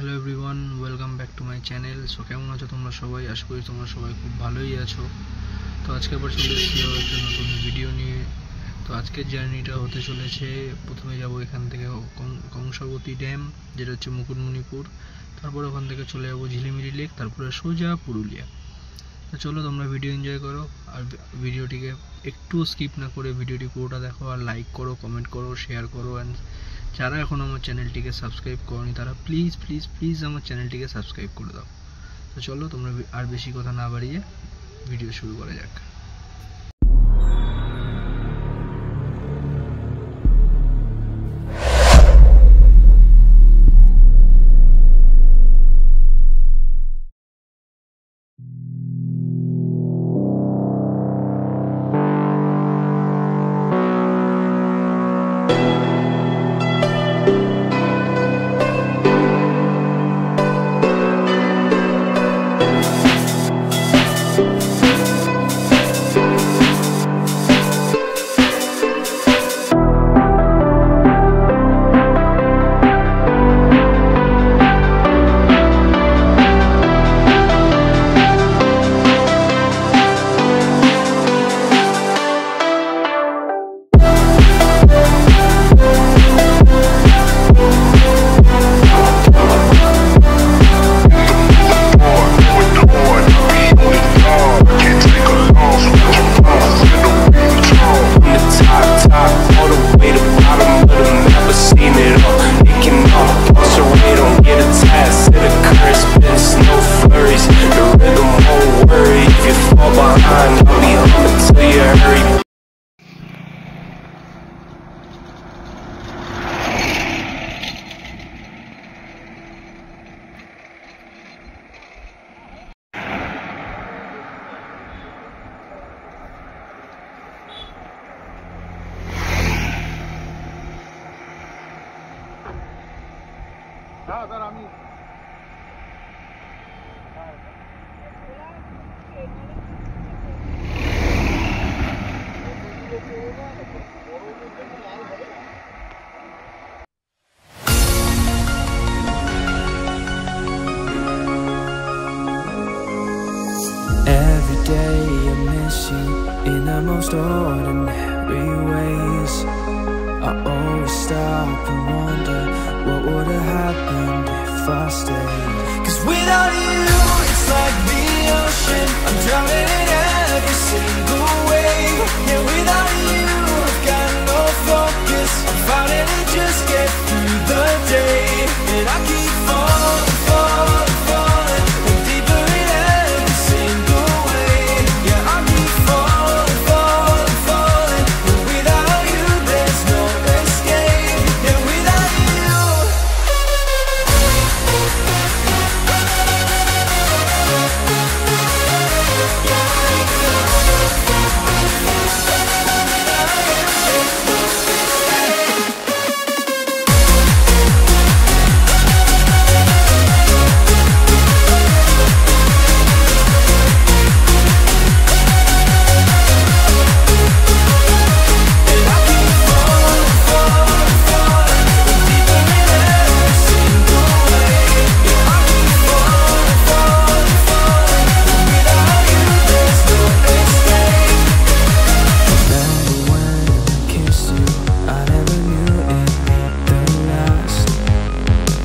Hello everyone, welcome back to my channel. So কেমন আছো তোমরা সবাই? আশা করি তোমরা সবাই খুব ভালোই আছো। তো আজকে আবার চলে এসেছি একটা নতুন ভিডিও নিয়ে। তো আজকের জার্নিটা হতে চলেছে, প্রথমে যাব এখান থেকে কংসাবতী ড্যাম, যেটা হচ্ছে মুকুটমণিপুর। তারপর ওখান থেকে চলে যাবো ঝিলিমিলি লেক, তারপরে সোজা পুরুলিয়া। তো চলো তোমরা ভিডিও এনজয় করো, আর ভিডিওটিকে একটু স্কিপ না করে ভিডিওটি পুরোটা দেখো, আর লাইক করো, কমেন্ট করো, শেয়ার করো। অ্যান্ড যারা এখন আমার চ্যানেলটিকে সাবস্ক্রাইব করনি তারা প্লিজ প্লিজ প্লিজ আমার চ্যানেলটিকে সাবস্ক্রাইব করে দাও। তো চলো তোমরা আর বেশি কথা না বাড়িয়ে ভিডিও শুরু করা যাক। Every day I miss you in the most ordinary ways. I always stop and wonder what would have happened if I stayed. 'Cause without you, it's like the ocean, I'm drowning in every single wave. Yeah, without you, I've got no focus, I'm fighting to just get through the day. And I keep falling, falling, falling, and deeper in every single way. Yeah, I keep falling, falling, falling, and without you there's no escape. Yeah, without you.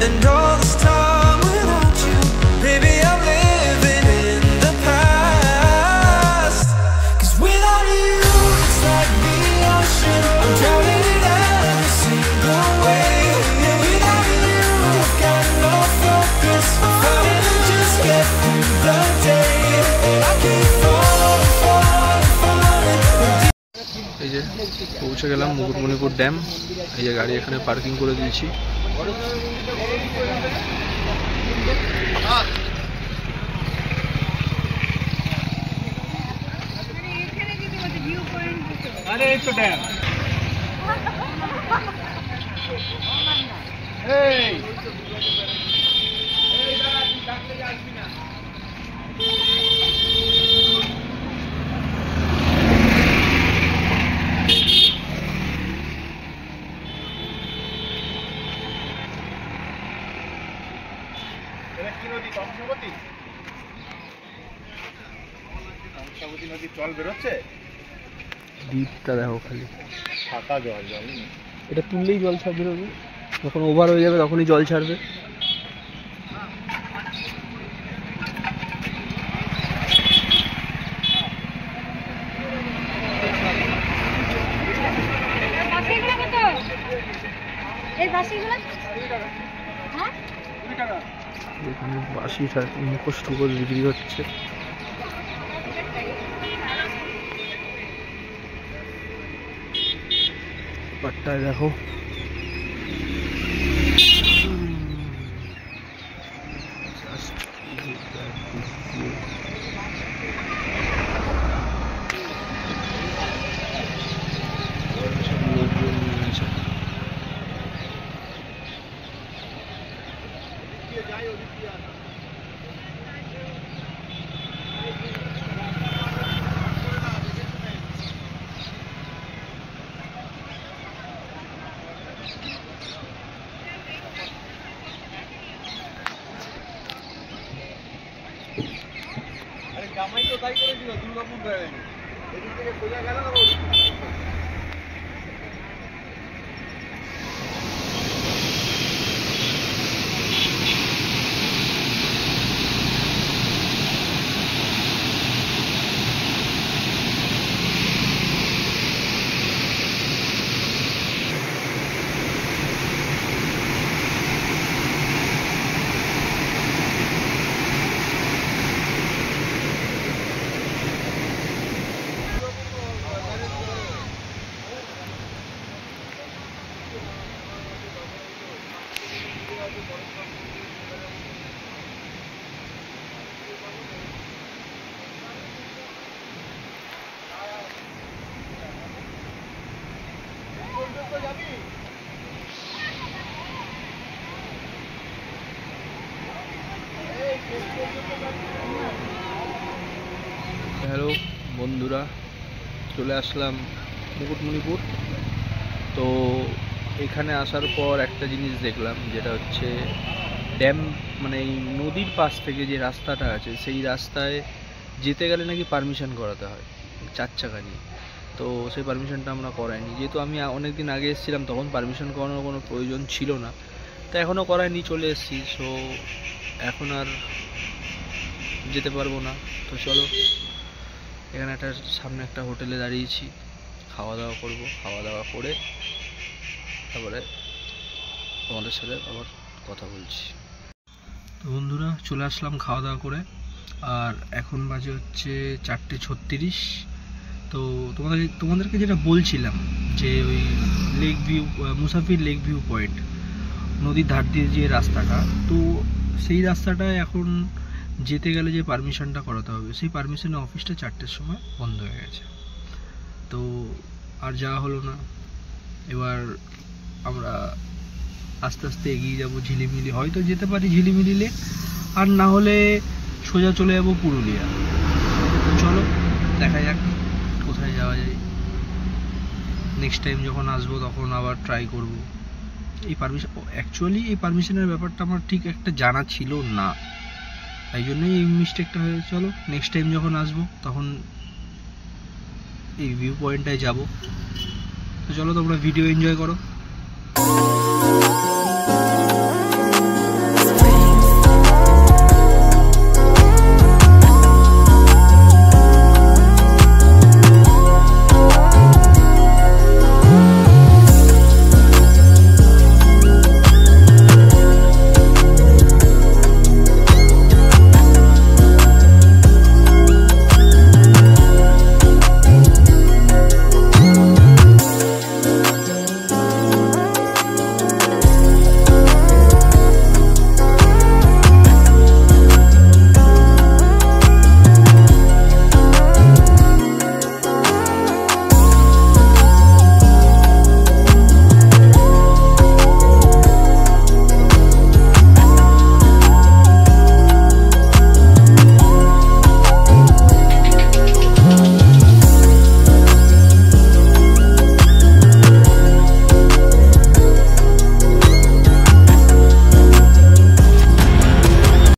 And all this time without you, baby, I'm living in the past. 'Cause without you, it's like the ocean, I'm drowning in every single way. Yeah, without you, I've got no focus, I'm fighting to just get through the day. And I keep falling, falling, falling. এই যে পৌঁছে গেলাম Mukutmanipur dam. এই যে গাড়ি এখানে parking করে দিয়েছি। अरे एक तो डैम কি নদী? কংসাবতী নদীর জল বেরোচ্ছে, দ্বীপটা দেখো খালি ফাঁকা জল। জল এটা তুললেই জল ছাড় বেরোবে, যখন ওভার হয়ে যাবে তখনই জল ছাড়বে। এখানে বাঁশিটা মুখোশ টুকোশ বিক্রি হচ্ছে। পাটটায় দেখো লোকজন নিয়েছে। জামাই তো তাই করেছিল দুর্গাপুর গায়ে, এদিক থেকে সোজা গেল না। হ্যালো বন্ধুরা, চলে আসলাম মুকুটমণিপুর। তো এখানে আসার পর একটা জিনিস দেখলাম, যেটা হচ্ছে ড্যাম, মানে এই নদীর পাশ থেকে যে রাস্তাটা আছে সেই রাস্তায় যেতে গেলে নাকি পারমিশন করাতে হয় 4 চাকা নিয়ে। তো সেই পারমিশনটা আমরা করাইনি, যেহেতু আমি অনেক দিন আগে এসেছিলাম তখন পারমিশন করানোর কোনো প্রয়োজন ছিল না, তো এখনও করাইনি, চলে এসেছি। সো এখন আর যেতে পারবো না। তো চলো, এখানে একটা সামনে একটা হোটেলে দাঁড়িয়েছি, খাওয়া দাওয়া করব, খাওয়া দাওয়া করে তারপরে তোমাদের সাথে আবার কথা বলছি। তো বন্ধুরা, চলে আসলাম খাওয়া দাওয়া করে, আর এখন বাজে হচ্ছে 4:36। তো তোমাদেরকে যেটা বলছিলাম যে ওই লেক ভিউ, মুসাফির লেক ভিউ পয়েন্ট, নদীর ধার দিয়ে যে রাস্তাটা, তো সেই রাস্তাটায় এখন যেতে গেলে যে পারমিশনটা করাতে হবে, সেই পারমিশনের অফিসটা 4টের সময় বন্ধ হয়ে গেছে। তো আর যাওয়া হলো না। এবার আমরা আস্তে আস্তে এগিয়ে যাব ঝিলিমিলি, হয়তো যেতে পারি ঝিলিমিলি লেক, আর না হলে সোজা চলে যাব পুরুলিয়া। চলো দেখা যাক কোথায় যাওয়া যায়। নেক্সট টাইম যখন আসবো তখন আবার ট্রাই করব। এই পারমিশনের ব্যাপারটা আমার ঠিক একটা জানা ছিল না, তাই জন্যই এই মিস্টেকটা হয়ে। চলো নেক্সট টাইম যখন আসবো তখন এই ভিউ পয়েন্টটায় যাব। তো চলো তোমরা ভিডিও এনজয় করো।